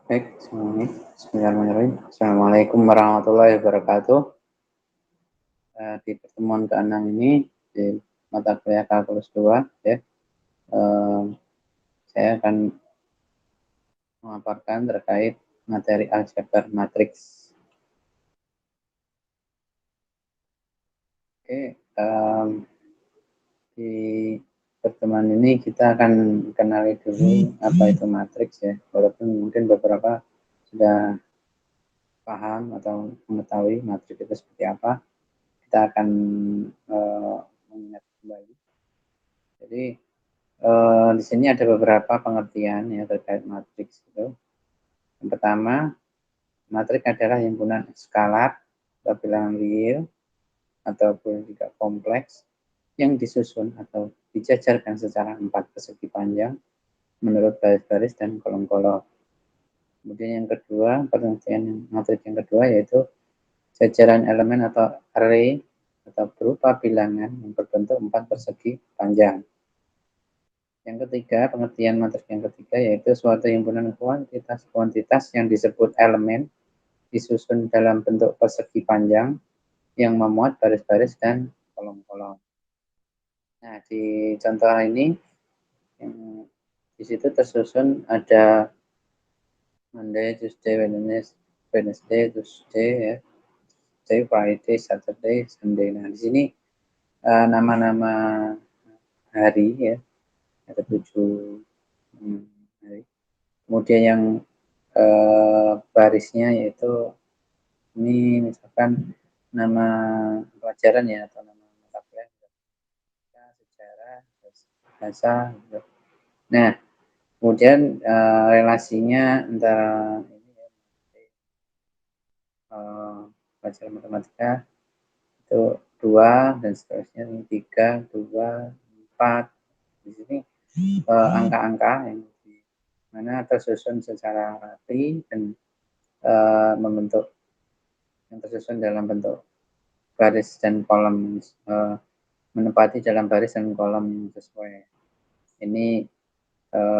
Baik, semuanya. Bismillahirrahmanirrahim. Assalamualaikum warahmatullahi wabarakatuh. Di pertemuan ke-6 ini di mata kuliah kalkulus 2 ya, saya akan memaparkan terkait materi aljabar matriks. Oke, di pertemuan ini kita akan kenali dulu apa itu matriks ya, walaupun mungkin beberapa sudah paham atau mengetahui matriks itu seperti apa. Kita akan mengingat kembali. Jadi di sini ada beberapa pengertian ya terkait matriks itu. Yang pertama, matriks adalah himpunan skalar atau bilangan real ataupun juga kompleks yang disusun atau dijajarkan secara 4 persegi panjang menurut baris-baris dan kolom-kolom. Kemudian yang kedua, pengertian matriks yang kedua yaitu jajaran elemen atau array atau berupa bilangan yang berbentuk 4 persegi panjang. Yang ketiga, pengertian matriks yang ketiga yaitu suatu himpunan kuantitas yang disebut elemen disusun dalam bentuk persegi panjang yang memuat baris-baris dan kolom-kolom. Nah, di contoh ini di situ tersusun ada Monday, Tuesday, Wednesday, Tuesday, ya, Thursday, Friday, Saturday, Sunday. Nah, di sini nama-nama hari ya, ada 7 hari. Kemudian yang barisnya yaitu ini misalkan nama pelajaran ya atau nama mata kuliah, sejarah, bahasa. Nah, kemudian relasinya antara ini ya, pelajaran matematika itu 2 dan seterusnya, 3, 2, 4. Di sini angka-angka yang di mana tersusun secara rapi dan membentuk yang tersusun dalam bentuk baris dan kolom, menempati dalam baris dan kolom yang sesuai. Ini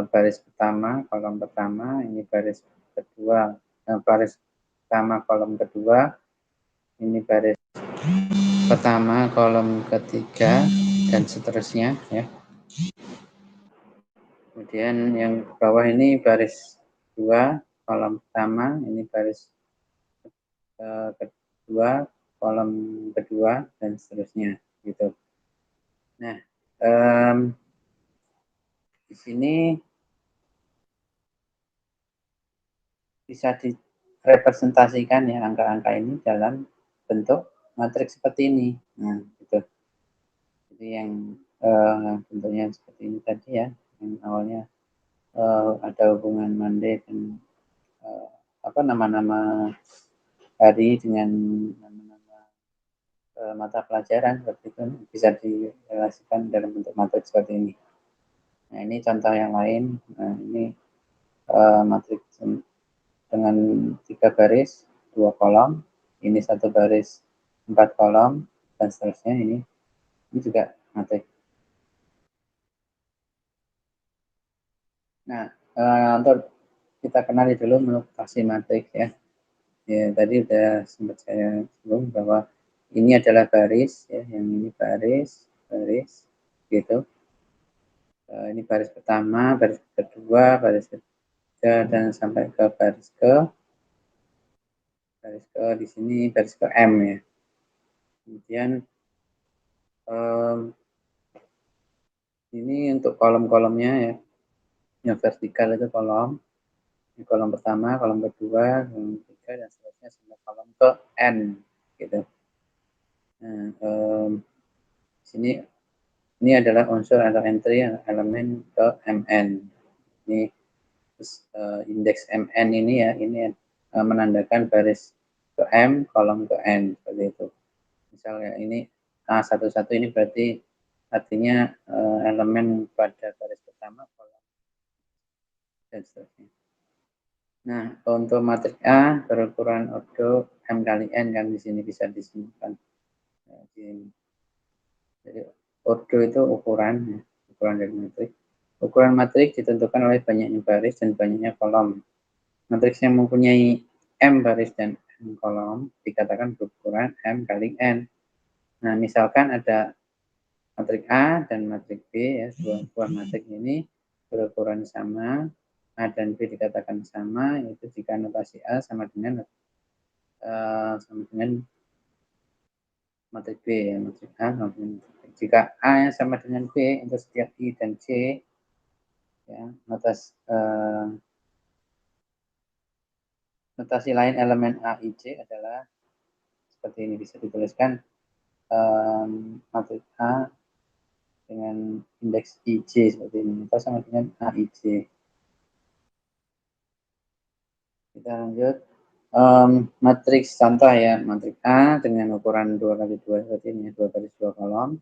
baris pertama, kolom pertama, ini baris kedua, baris pertama, kolom kedua, ini baris pertama, kolom ketiga, dan seterusnya ya. Kemudian yang bawah ini baris kedua, kolom pertama, ini baris kedua, kolom kedua, dan seterusnya gitu. Nah, di sini bisa direpresentasikan ya angka-angka ini dalam bentuk matriks seperti ini. Nah, gitu. Jadi yang bentuknya seperti ini tadi ya, yang awalnya ada hubungan Monday dan apa nama-nama hari dengan nama-nama mata pelajaran seperti itu bisa direlasikan dalam bentuk matriks seperti ini. Nah, ini contoh yang lain. Nah, ini matriks dengan 3 baris, 2 kolom, ini 1 baris, 4 kolom, dan seterusnya. Ini juga matriks. Nah, untuk kita kenali dulu notasi matriks ya. Ya, tadi sudah sempat saya sebut bahwa ini adalah baris ya, yang ini baris, gitu. Ini baris pertama, baris kedua, baris ketiga, dan sampai ke baris ke di sini baris ke M ya. Kemudian ini untuk kolom-kolomnya ya. Yang vertikal itu kolom. Ini kolom pertama, kolom kedua, kolom ketiga, dan seterusnya sampai kolom ke N gitu. Nah, sini ini adalah unsur atau entry elemen ke MN. Ini indeks MN ini ya, ini menandakan baris ke M, kolom ke N seperti itu. Misalnya ini A11 ini berarti artinya elemen pada baris pertama, kolom, dan seterusnya. Nah, untuk matriks A berukuran ordo M kali N kan di sini bisa disebutkan. Jadi ordo itu ukuran, ya, ukuran dari matriks. Ukuran matriks ditentukan oleh banyaknya baris dan banyaknya kolom. Matriks yang mempunyai M baris dan N kolom dikatakan berukuran M kali N. Nah, misalkan ada matrik A dan matrik B, ya, dua buah matrik ini berukuran sama, A dan B dikatakan sama, yaitu jika notasi A sama dengan matrik B, ya, matrik A sama dengan matrik B. Jika A yang sama dengan B untuk setiap I dan J, ya, notasi lain elemen A, I, J adalah seperti ini, bisa dituliskan matrik A dengan indeks IJ seperti ini, atau sama dengan AIJ. Kita lanjut. Matriks contoh ya, matrik A dengan ukuran 2 kali 2 seperti ini, 2 kali 2 kolom,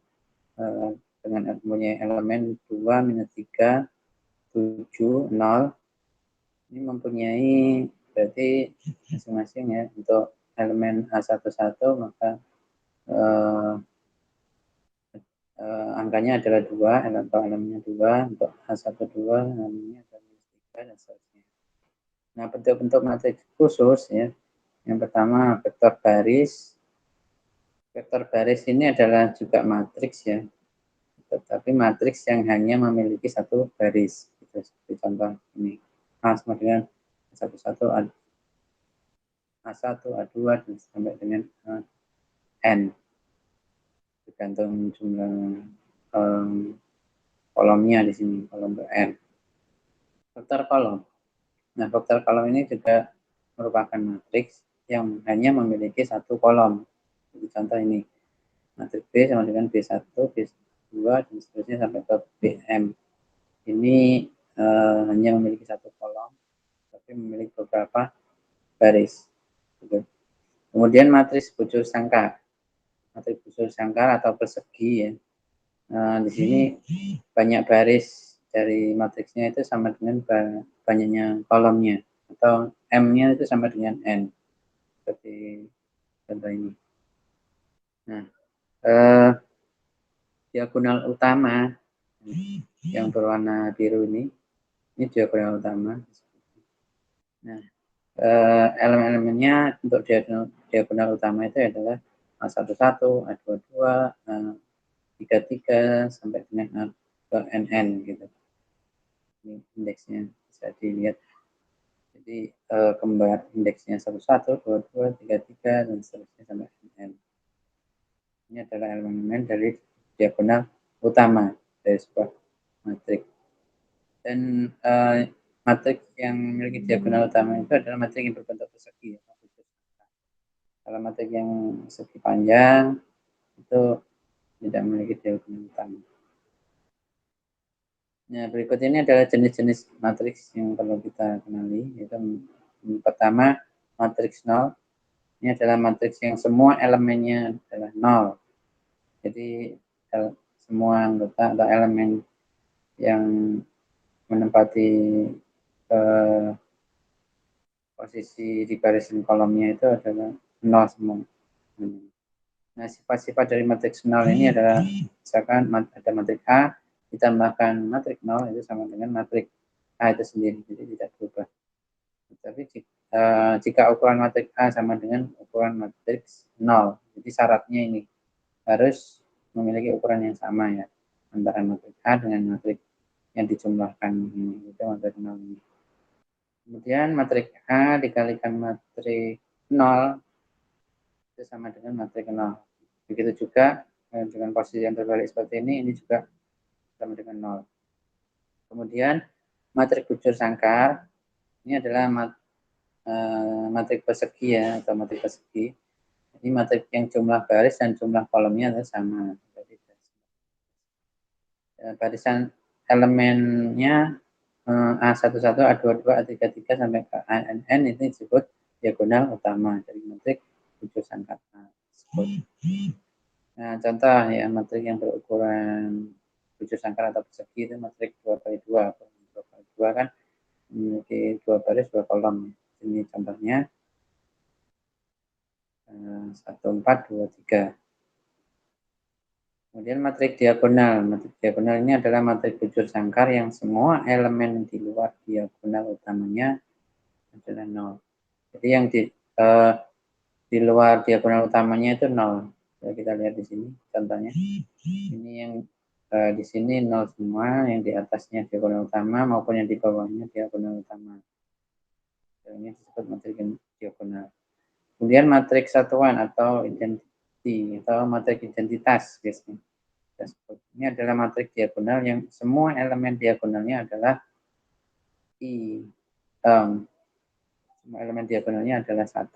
dengan mempunyai elemen 2, minus 3, 7, 0. Ini mempunyai berarti masing-masing ya, untuk elemen A11 maka angkanya adalah 2, atau elemennya 2, untuk A12 elemennya adalah 3, dan seterusnya. Nah, bentuk-bentuk matriks khusus ya. Yang pertama vektor baris. Vektor baris ini adalah juga matriks ya, tetapi matriks yang hanya memiliki satu baris. Gitu, seperti contoh ini. A sama dengan A11, A1, A2, dan sampai dengan N. Tergantung jumlah kolomnya di sini, kolom N. Vektor kolom. Nah, vektor kolom ini juga merupakan matriks yang hanya memiliki satu kolom. Jadi contoh ini, matriks B sama dengan B1, B2, dan seterusnya sampai ke Bm. Ini hanya memiliki satu kolom, tapi memiliki beberapa baris. Kemudian matriks bujur sangkar. Matriks bujur sangkar atau persegi ya. Di sini banyak baris dari matriksnya itu sama dengan banyaknya kolomnya, atau M-nya itu sama dengan N. Seperti contoh ini. Nah, diagonal utama yang berwarna biru ini diagonal utama. Nah, elemen-elemennya untuk diagonal utama itu adalah A11, A22, A33 sampai dengan ANN gitu. Ini indeksnya bisa dilihat. Jadi kembar indeksnya 11, 22, 33, dan seterusnya sampai NN. Ini adalah elemen-elemen dari diagonal utama dari sebuah matriks. Dan matriks yang memiliki diagonal utama itu adalah matriks yang berbentuk persegi. Kalau matriks yang segi panjang itu tidak memiliki diagonal utama. Nah, berikut ini adalah jenis-jenis matriks yang perlu kita kenali. Yaitu pertama, matriks nol. Ini adalah matriks yang semua elemennya adalah nol. Jadi semua anggota atau elemen yang menempati posisi di barisan kolomnya itu adalah nol semua. Nah, sifat-sifat dari matriks nol ini adalah misalkan ada matriks A ditambahkan matriks nol itu sama dengan matriks A itu sendiri, jadi tidak berubah. Tapi jika ukuran matriks A sama dengan ukuran matriks nol, jadi syaratnya ini harus memiliki ukuran yang sama ya, antara matriks A dengan matriks yang dijumlahkan ini, itu matriks nol ini. Kemudian matriks A dikalikan matriks 0 itu sama dengan matriks 0. Begitu juga dengan posisi yang terbalik seperti ini juga sama dengan 0. Kemudian matriks bujur sangkar ini adalah matriks persegi ya, atau matriks persegi. Ini matriks yang jumlah baris dan jumlah kolomnya adalah sama. Barisan elemennya A11, A22, A33 sampai ke ANN ini disebut diagonal utama dari matriks bujur sangkar tersebut. Nah, contoh ya matriks yang berukuran bujur sangkar atau persegi itu matriks 2 kali 2. 2 kali 2 kan memiliki 2 baris 2 kolom. Ini contohnya 1, 4, 2, 3. Kemudian matriks diagonal. Matriks diagonal ini adalah matriks bujur sangkar yang semua elemen di luar diagonal utamanya adalah 0. Jadi yang di luar diagonal utamanya itu 0. Kita lihat di sini contohnya. Ini yang di sini 0 semua, yang di atasnya diagonal utama maupun yang di bawahnya diagonal utama. Ini disebut matriks diagonal. Kemudian matriks satuan atau identity atau matriks identitas biasanya. Ini adalah matriks diagonal yang semua elemen diagonalnya adalah I. Semua elemen diagonalnya adalah 1.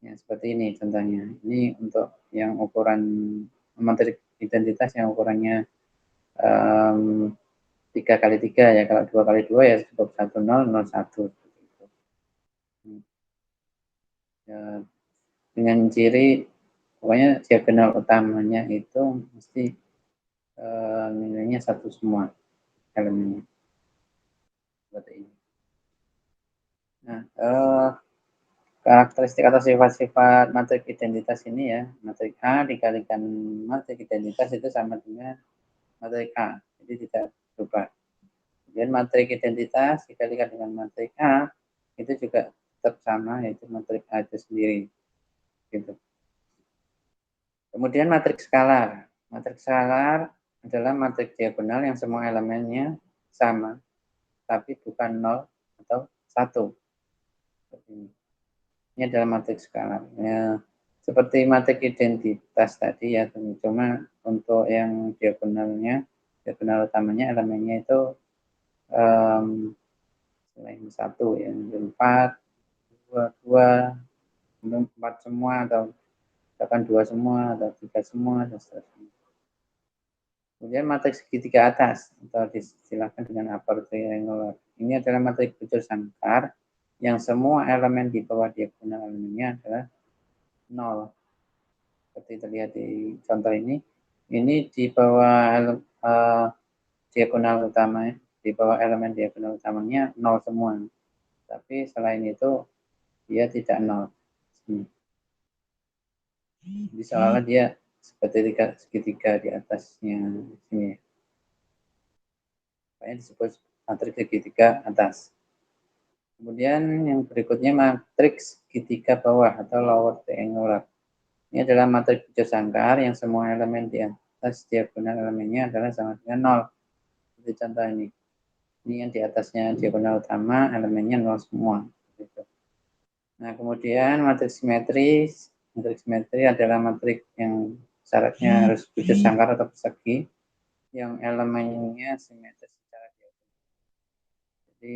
Ya, seperti ini contohnya. Ini untuk yang ukuran matriks identitas yang ukurannya 3x3 ya. Kalau 2x2 ya cukup 1 0 0 1. Ya, dengan ciri pokoknya diagonal utamanya itu mesti nilainya 1 semua elemennya. Seperti ini. Nah, karakteristik atau sifat-sifat matriks identitas ini ya, matriks A dikalikan matriks identitas itu sama dengan matriks A, jadi tidak berubah. Kemudian matriks identitas dikalikan dengan matriks A itu juga tetap sama, yaitu matriks A itu sendiri. Gitu. Kemudian matriks skalar. Matriks skalar adalah matriks diagonal yang semua elemennya sama, tapi bukan 0 atau 1. Seperti ini. Ini adalah matriks skalar. Ya, seperti matriks identitas tadi ya, cuma untuk yang diagonalnya, diagonal utamanya elemennya itu selain 1 ya, 4, 2, 4 semua atau bahkan 2 semua atau 3 semua dan seterusnya. Kemudian matriks segitiga atas atau disistilahkan dengan upper triangular. Ini adalah matriks bujur sangkar yang semua elemen di bawah diagonal elemennya adalah 0. Seperti terlihat di contoh ini. Ini di bawah diagonal utama, di bawah elemen diagonal utamanya 0 semua. Tapi selain itu dia tidak 0. Jadi seolah dia seperti segitiga di atasnya sini. Makanya disebut matriks segitiga atas. Kemudian yang berikutnya matriks segitiga bawah atau lower triangular. Ini adalah matriks bujur sangkar yang semua elemen di atas diagonal elemennya adalah sama dengan 0. Seperti contoh ini. Ini yang di atasnya diagonal utama elemennya 0 semua. Nah, kemudian matriks simetris. Matriks simetri adalah matriks yang syaratnya harus bujur sangkar atau persegi yang elemennya simetris secara diagonal. Jadi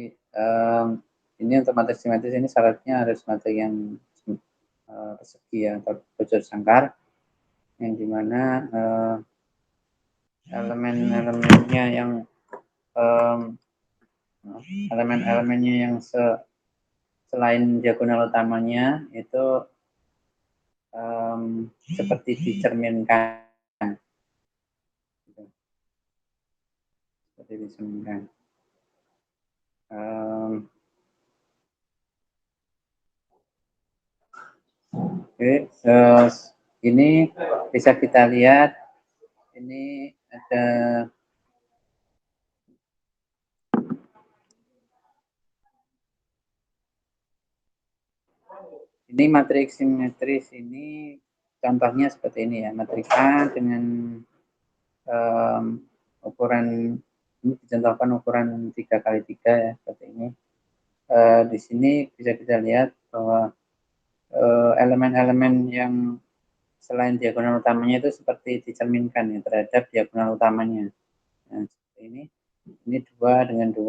ini untuk matriks simetris ini syaratnya harus matriks yang persegi ya, atau bujur sangkar yang dimana elemen-elemennya yang elemen-elemennya yang selain diagonal utamanya itu seperti dicerminkan. Seperti dicerminkan. Oke, ini bisa kita lihat. Ini ada ini matriks simetris ini contohnya seperti ini ya, matriks A dengan ukuran ini dicontohkan ukuran 3x3 ya, seperti ini. Di sini bisa kita lihat bahwa elemen-elemen yang selain diagonal utamanya itu seperti dicerminkan ya terhadap diagonal utamanya. Nah, seperti ini. Ini 2 dengan 2,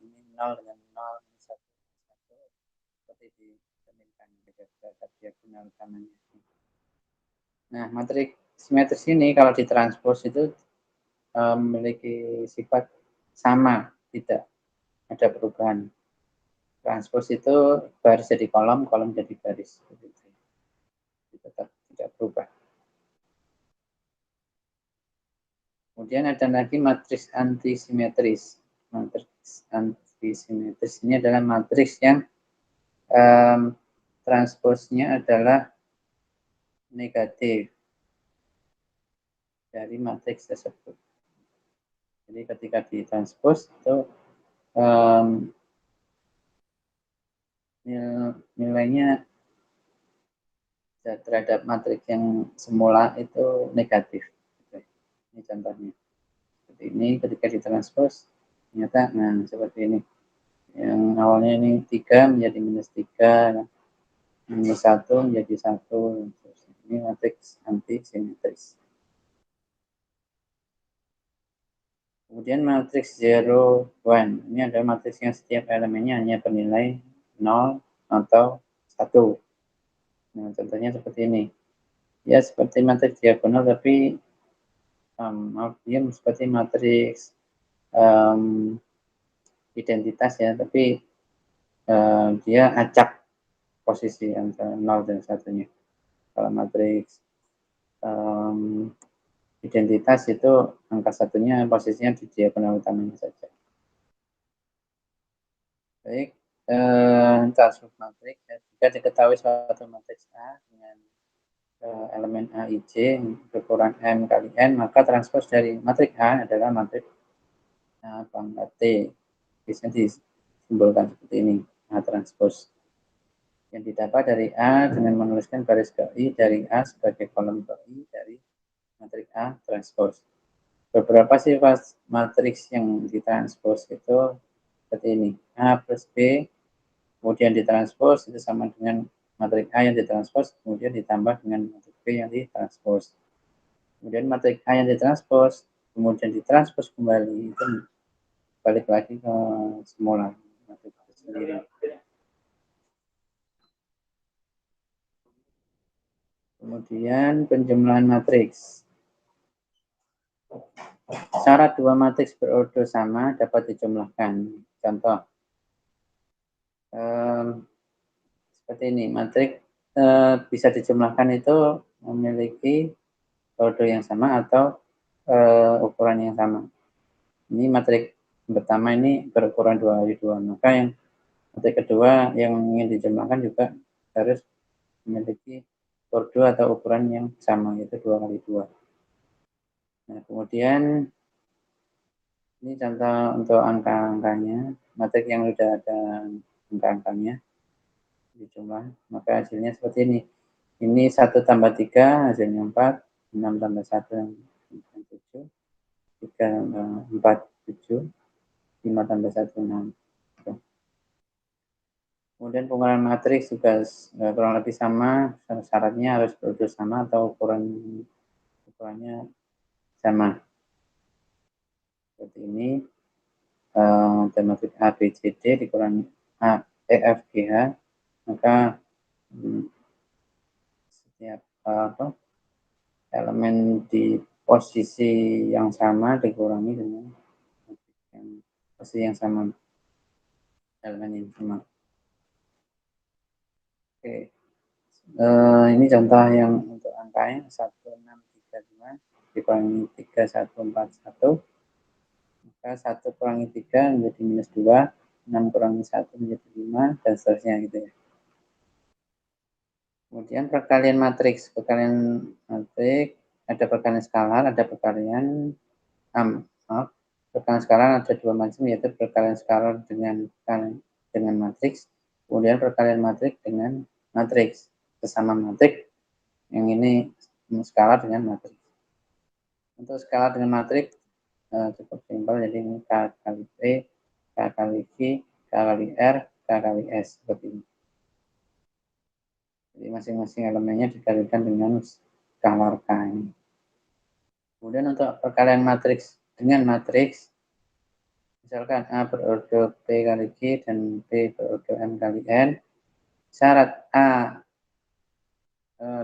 ini 0 dengan 0, ini 1 dengan 1. Seperti dicerminkan terhadap diagonal utamanya. Nah, matriks simetris ini kalau ditranspos itu memiliki sifat sama, tidak ada perubahan. Transpos itu baris jadi kolom, kolom jadi baris. Tetap tidak berubah. Kemudian ada lagi matriks antisimetris. Matriks antisimetris ini adalah matriks yang transposnya adalah negatif dari matriks tersebut. Jadi ketika ditranspos itu nilainya terhadap matriks yang semula itu negatif. Ini contohnya. Seperti ini ketika ditranspos, ternyata nah seperti ini. Yang awalnya ini 3 menjadi minus 3, minus 1 menjadi 1. Ini matriks anti simetris. Kemudian matriks 0, 1. Ini adalah matriks yang setiap elemennya hanya bernilai 0 atau 1. Nah, contohnya seperti ini. Ya, seperti matriks diagonal, tapi dia seperti matriks identitas ya, tapi dia acak posisi antara 0 dan 1-nya. Kalau matriks identitas itu angka 1-nya posisinya di diagonal utamanya saja. Baik, transpose matriks. Jika diketahui suatu matriks A dengan elemen A, I, J berukuran M kali N, maka transpose dari matriks A adalah matriks A pangkat T. Bisa disimbolkan seperti ini, A transpose. Yang didapat dari A dengan menuliskan baris I dari A sebagai kolom I dari matriks A transpose. Beberapa sifat matriks yang ditranspos itu seperti ini. A plus B kemudian ditranspos itu sama dengan matriks A yang ditranspos kemudian ditambah dengan matriks B yang ditranspos. Kemudian matriks A yang ditranspos kemudian ditranspos kembali itu balik lagi ke semula matriks itu sendiri. Kemudian penjumlahan matriks. Syarat dua matriks berordo sama dapat dijumlahkan. Contoh, seperti ini, matriks bisa dijumlahkan itu memiliki ordo yang sama atau ukuran yang sama. Ini matriks pertama ini berukuran 2x2, maka yang matriks kedua yang ingin dijumlahkan juga harus memiliki ordo atau ukuran yang sama, yaitu 2x2. Nah, kemudian ini contoh untuk angka-angkanya, matriks yang sudah ada angka-angkanya dijumlah, maka hasilnya seperti ini. Ini 1 tambah 3 hasilnya 4, 6 tambah 1 7, 3 tambah 4 7, 5 tambah 1 6. Kemudian penggunaan matriks juga kurang lebih sama, syaratnya harus berurut sama atau ukurannya sama. Seperti ini, matriks A, B, C, D dikurangi A, E, F, G, H, maka setiap elemen di posisi yang sama dikurangi dengan posisi yang sama, elemen yang sama. Oke, ini contoh yang untuk angkanya 1635 dikurangi 3141, maka 1 kurangi 3 menjadi minus 2, 6 kurangi 1 menjadi 5, dan seterusnya gitu ya. Kemudian perkalian matriks. Perkalian matriks ada perkalian skalar, ada perkalian perkalian skalar ada dua macam, yaitu perkalian skalar dengan matriks, kemudian perkalian matriks dengan matriks sesama matriks. Yang ini skalar dengan matriks. Untuk skalar dengan matriks cukup simpel, jadi ini K kali P, K kali Q, K kali R, K kali S seperti ini. Jadi masing-masing elemennya dikalikan dengan skalar K ini. Kemudian untuk perkalian matriks dengan matriks, misalkan A berordo P kali Q dan P berordo M kali N, syarat A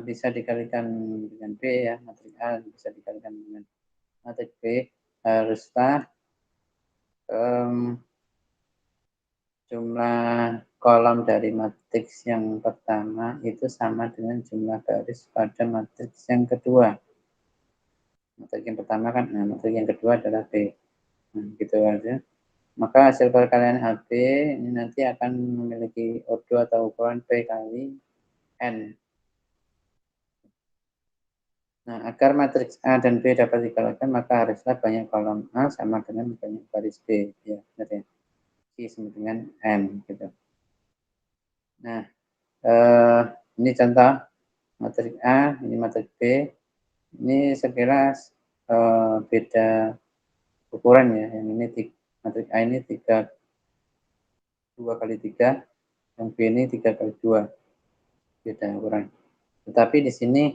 bisa dikalikan dengan B ya, matriks A bisa dikalikan dengan matriks B, haruslah jumlah kolom dari matriks yang pertama itu sama dengan jumlah baris pada matriks yang kedua. Matriks yang pertama kan, nah matriks yang kedua adalah B. Nah, gitu aja. Maka hasil perkalian AB ini nanti akan memiliki ordo atau ukuran P kali N. Nah, agar matriks A dan B dapat dikalikan, maka haruslah banyak kolom A sama dengan banyak baris B. Ya, benar ya. I sama dengan N, gitu. Nah, ini contoh matrik A, ini matrik B. Ini sekilas beda ukuran ya. Yang ini matrik A ini 2 kali 3, yang B ini 3 kali 2, beda ukuran. Tetapi di sini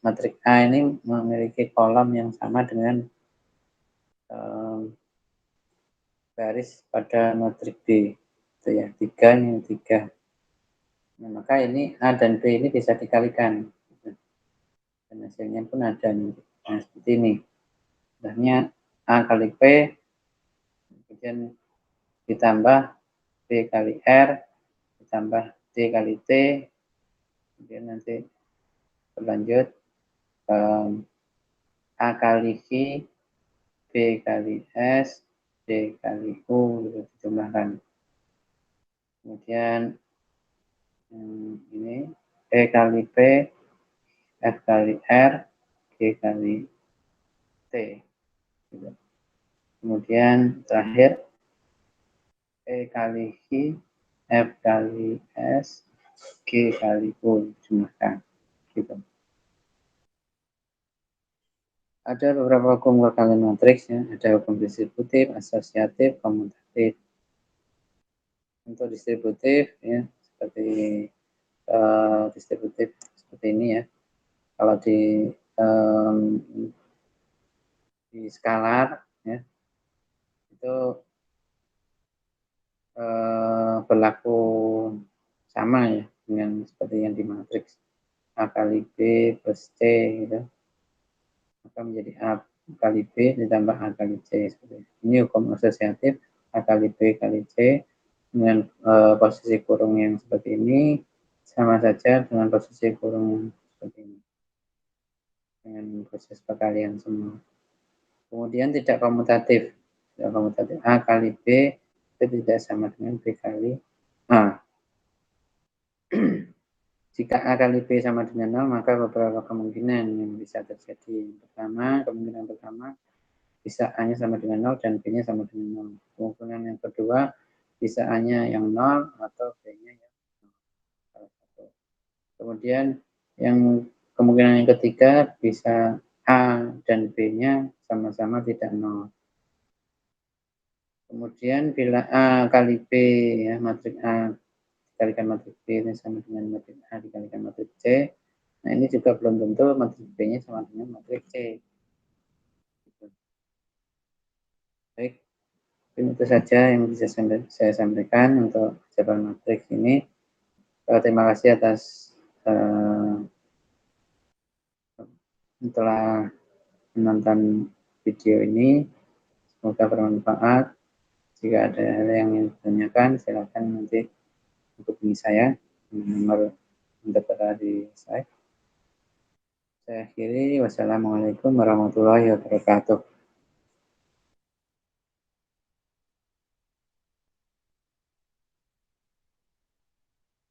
matrik A ini memiliki kolom yang sama dengan baris pada matrik B. Itu ya, 3 ini 3. Nah, maka ini A dan B ini bisa dikalikan. Dan hasilnya pun ada. Nah, seperti ini. Contohnya A kali P, kemudian ditambah B kali R, ditambah D kali T, kemudian nanti berlanjut A kali V, B kali S, D kali U, gitu, dijumlahkan. Kemudian ini E kali P, F kali R, G kali T. Gitu. Kemudian terakhir E kali G, F kali S, G kali U, jumlahkan. Gitu. Ada beberapa hukum kekalian matriks ya. Ada hukum distributif, asosiatif, komutatif. Untuk distributif ya seperti distributif seperti ini ya. Kalau di skalar ya itu berlaku sama ya dengan seperti yang di matriks A kali B plus C gitu, maka menjadi A kali B ditambah A kali C seperti itu. Ini hukum asosiatif, A kali B kali C dengan posisi kurung yang seperti ini sama saja dengan posisi kurung yang seperti ini dengan proses perkalian semua. Kemudian tidak komutatif. Tidak komutatif A kali B itu tidak sama dengan B kali A. Jika A kali B sama dengan 0, maka beberapa kemungkinan yang bisa terjadi. Kemungkinan pertama, bisa A-nya sama dengan 0 dan B-nya sama dengan 0. Kemungkinan yang kedua, bisa A-nya yang 0 atau B-nya yang 0. Kemudian yang kemungkinan yang ketiga, bisa A dan B-nya sama-sama tidak 0. Kemudian bila A kali B, ya, matrik A dikalikan matrik B ini sama dengan matrik A dikalikan matrik C. Nah, ini juga belum tentu matrik B-nya sama dengan matrik C. Baik, itu saja yang bisa saya sampaikan untuk jawaban matrik ini. Terima kasih atas telah menonton video ini. Semoga bermanfaat. Jika ada hal yang ingin ditanyakan, silakan nanti hubungi saya. Nomor yang tertera di slide. Saya akhiri. Wassalamualaikum warahmatullahi wabarakatuh.